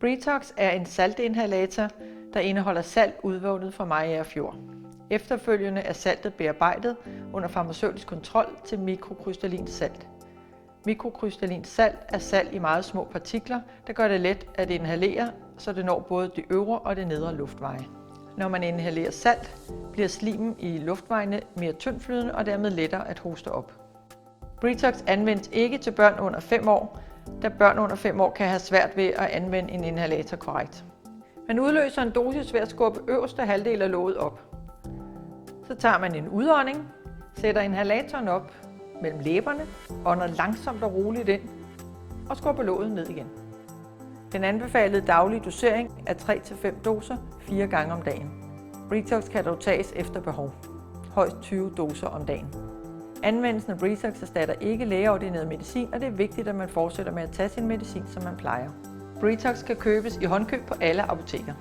Britox er en saltinhalator, der indeholder salt udvundet fra Mariager Fjord. Efterfølgende er saltet bearbejdet under farmaceutisk kontrol til mikrokrystallint salt. Mikrokrystallint salt er salt i meget små partikler, der gør det let at inhalere, så det når både de øvre og de nedre luftveje. Når man inhalerer salt, bliver slimen i luftvejene mere tyndflydende og dermed lettere at hoste op. Britox anvendes ikke til børn under 5 år, da børn under 5 år kan have svært ved at anvende en inhalator korrekt. Man udløser en dosis ved at skubbe øverste halvdel af låget op. Så tager man en udånding, sætter inhalatoren op mellem læberne, ånder langsomt og roligt ind og skubber låget ned igen. Den anbefalede daglige dosering er 3-5 doser 4 gange om dagen. Britox kan dog tages efter behov. Højst 20 doser om dagen. Anvendelsen af Britox erstatter ikke lægeordineret medicin, og det er vigtigt, at man fortsætter med at tage sin medicin, som man plejer. Britox kan købes i håndkøb på alle apoteker.